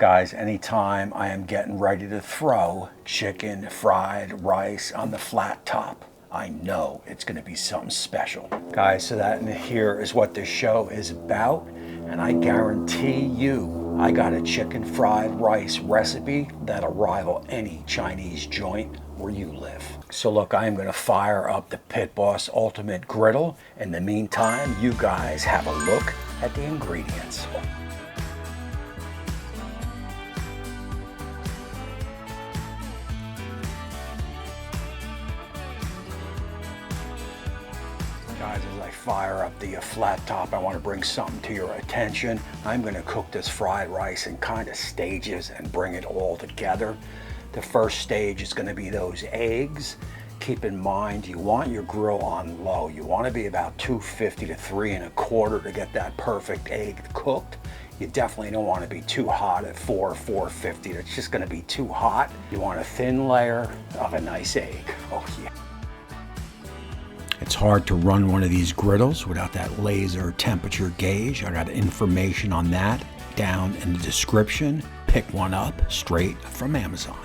Guys, anytime I am getting ready to throw chicken fried rice on the flat top, I know it's going to be something special. Guys, so that in here is what this show is about, and I guarantee you I got a chicken fried rice recipe that'll rival any Chinese joint where you live. So look, I am going to fire up the Pit Boss Ultimate Griddle. In the meantime, you guys have a look at the ingredients. Guys, as I fire up the flat top, I want to bring something to your attention. I'm going to cook this fried rice in kind of stages and bring it all together. The first stage is going to be those eggs. Keep in mind, you want your grill on low. You want to be about 250 to 3 1/4 to get that perfect egg cooked. You definitely don't want to be too hot at 450. It's just going to be too hot. You want a thin layer of a nice egg. Oh yeah. It's hard to run one of these griddles without that laser temperature gauge. I got information on that down in the description. Pick one up straight from Amazon.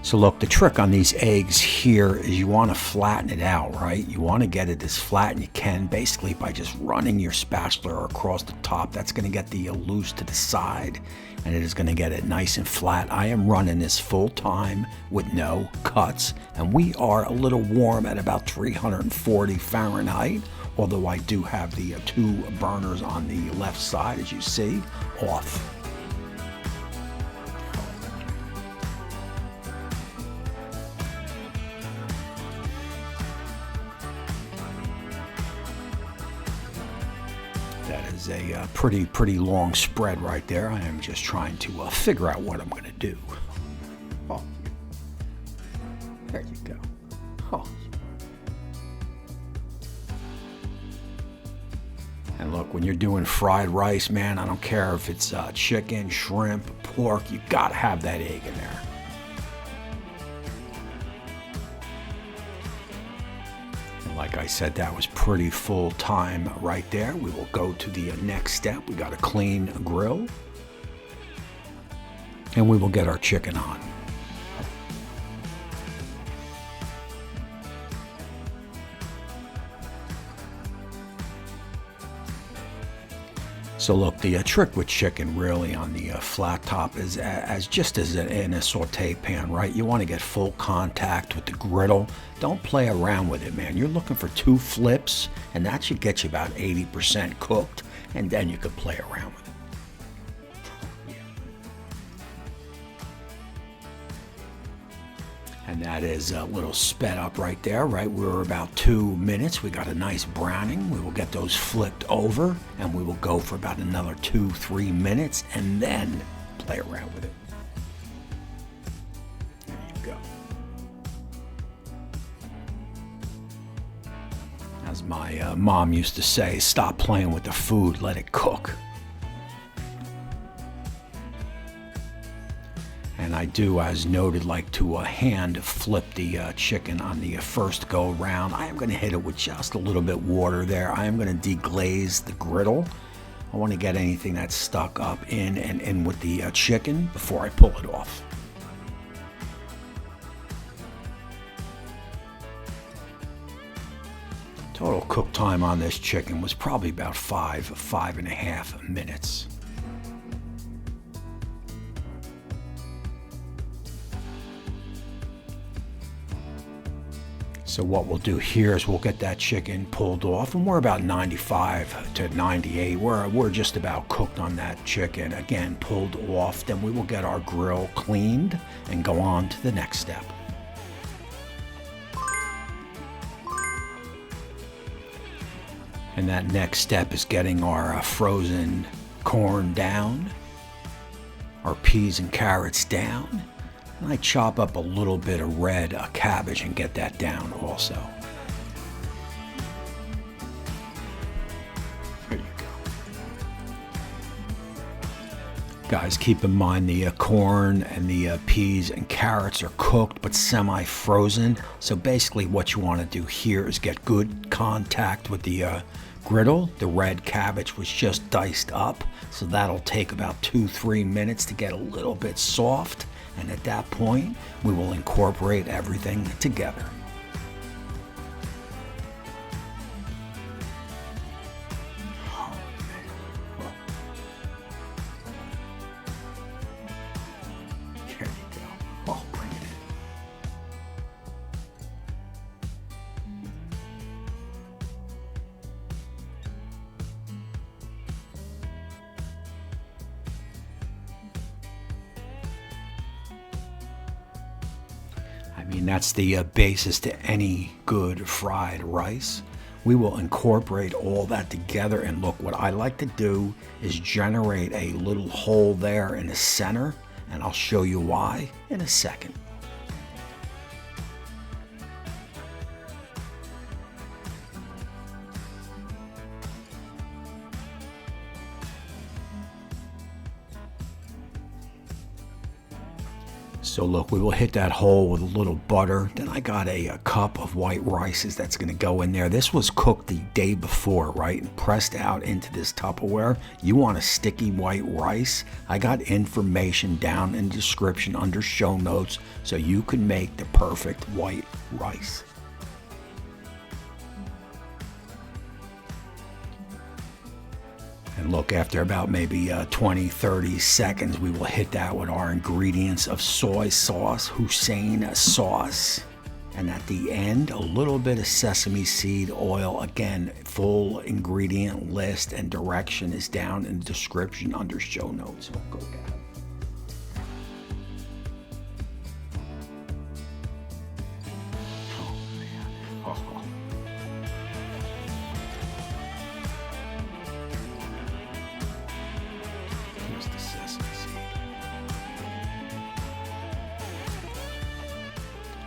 So look, the trick on these eggs here is you want to flatten it out, right? You want to get it as flat as you can, basically by just running your spatula across the top. That's going to get the loose to the side, and it is going to get it nice and flat. I am running this full time with no cuts, and we are a little warm at about 340 Fahrenheit, although I do have the 2 burners on the left side, as you see, off. That is a pretty long spread right there. I am just trying to figure out what I'm going to do. Oh, there you go. Oh. And look, when you're doing fried rice, man, I don't care if it's chicken, shrimp, pork, you got to have that egg in there. Like I said, that was pretty full time right there. We will go to the next step. We got to clean a grill, and we will get our chicken on. So look, the trick with chicken really on the flat top is just as in a saute pan, right? You want to get full contact with the griddle. Don't play around with it, man. You're looking for 2 flips, and that should get you about 80% cooked, and then you could play around with it. And that is a little sped up right there, right? We're about 2 minutes. We got a nice browning. We will get those flipped over, and we will go for about another 2-3 minutes, and then play around with it. There you go. As my mom used to say, stop playing with the food, let it cook. And I do, as noted, like to hand flip the chicken on the first go round. I am going to hit it with just a little bit water there. I am going to deglaze the griddle. I want to get anything that's stuck up in and in with the chicken before I pull it off. Total cook time on this chicken was probably about 5.5 minutes. So what we'll do here is we'll get that chicken pulled off, and we're about 95 to 98. We're just about cooked on that chicken. Again, pulled off. Then we will get our grill cleaned and go on to the next step. And that next step is getting our frozen corn down, our peas and carrots down. And I chop up a little bit of red cabbage and get that down also. There you go. Guys, keep in mind the corn and the peas and carrots are cooked but semi-frozen. So basically what you want to do here is get good contact with the griddle. The red cabbage was just diced up, so that'll take about 2-3 minutes to get a little bit soft. And at that point, we will incorporate everything together. There you go. Oh, bring it in. I mean, that's the basis to any good fried rice. We will incorporate all that together, and look, what I like to do is generate a little hole there in the center, and I'll show you why in a second. So look, we will hit that hole with a little butter. Then I got a cup of white rices that's gonna go in there. This was cooked the day before, right? And pressed out into this Tupperware. You want a sticky white rice? I got information down in the description under show notes so you can make the perfect white rice. And look, after about maybe 20-30 seconds, we will hit that with our ingredients of soy sauce, Husain sauce. And at the end, a little bit of sesame seed oil. Again, full ingredient list and direction is down in the description under show notes. We'll go down.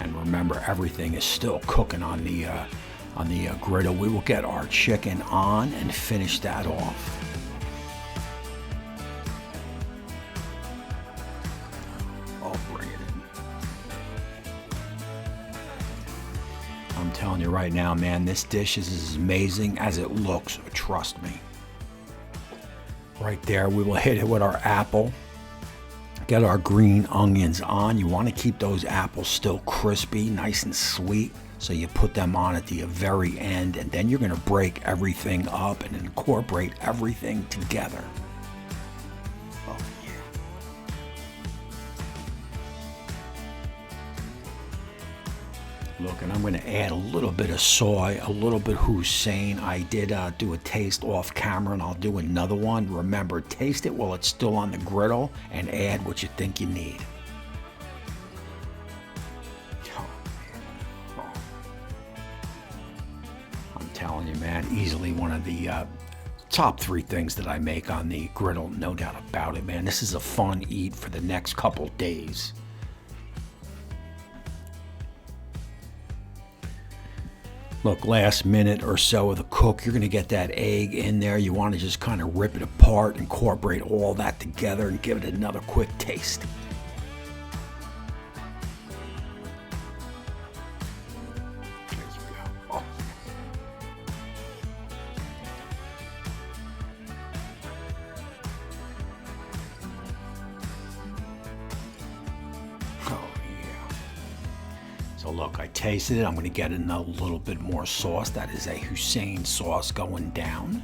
And remember, everything is still cooking on the griddle. We will get our chicken on and finish that off. I'll bring it in. I'm telling you right now, man, this dish is as amazing as it looks. Trust me. Right there, we will hit it with our apple. Get our green onions on. You want to keep those apples still crispy, nice and sweet. So you put them on at the very end, and then you're going to break everything up and incorporate everything together. Oh, yeah. Look, and I'm going to add a little bit of soy, a little bit Husain. I did do a taste off camera, and I'll do another one. Remember, taste it while it's still on the griddle and add what you think you need. Oh, man. Oh. I'm telling you, man, easily one of the top 3 things that I make on the griddle, no doubt about it, man. This is a fun eat for the next couple days. Look, last minute or so of the cook, you're gonna get that egg in there. You wanna just kind of rip it apart, incorporate all that together, and give it another quick taste. There you go. Oh. Oh, yeah. So look, I tasted it. I'm going to get in a little bit more sauce. That is a Husain sauce going down.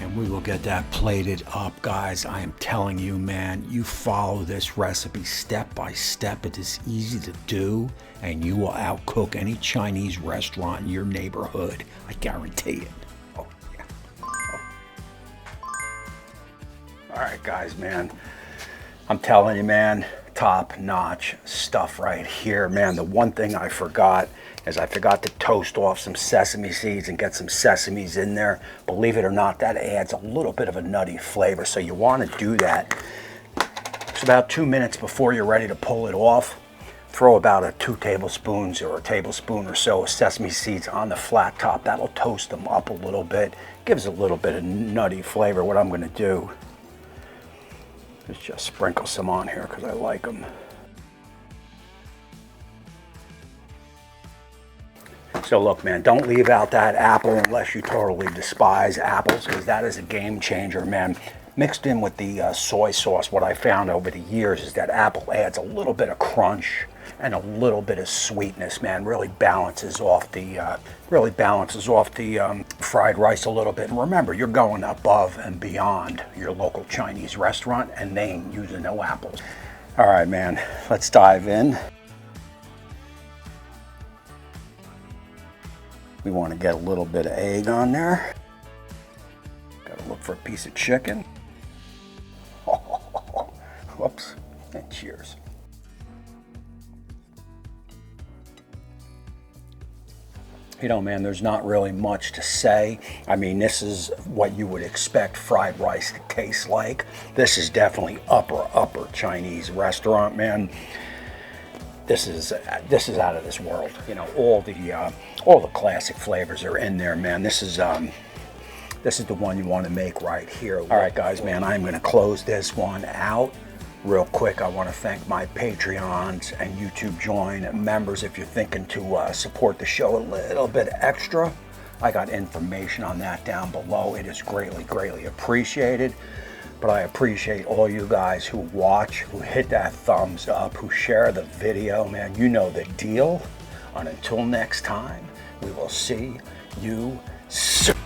And we will get that plated up, guys. I am telling you, man, you follow this recipe step by step. It is easy to do, and you will outcook any Chinese restaurant in your neighborhood. I guarantee it. Oh, yeah. Oh. All right, guys, man. I'm telling you, man, top-notch stuff right here, man. The one thing I forgot is I forgot to toast off some sesame seeds and get some sesames in there. Believe it or not, that adds a little bit of a nutty flavor, so you want to do that So about 2 minutes before you're ready to pull it off, throw about 2 tablespoons or a tablespoon or so of sesame seeds on the flat top. That'll toast them up a little bit. Gives a little bit of nutty flavor. What I'm going to do is just sprinkle some on here because I like them. So look, man, don't leave out that apple unless you totally despise apples, because that is a game changer, man. Mixed in with the soy sauce, what I found over the years is that apple adds a little bit of crunch and a little bit of sweetness, man. Really balances off the fried rice a little bit. And remember, you're going above and beyond your local Chinese restaurant, and they ain't using no apples. All right, man, let's dive in. We want to get a little bit of egg on there. Gotta look for a piece of chicken. Whoops, and cheers. You know, man, there's not really much to say. I mean, this is what you would expect fried rice to taste like. This is definitely upper Chinese restaurant, man. This is out of this world. You know, all the classic flavors are in there, man. This is the one you want to make right here. All right, guys, man, I'm going to close this one out. Real quick, I want to thank my Patreons and YouTube Join members. If you're thinking to support the show a little bit extra, I got information on that down below. It is greatly appreciated. But I appreciate all you guys who watch, who hit that thumbs up, who share the video, man. You know the deal. And until next time, we will see you soon.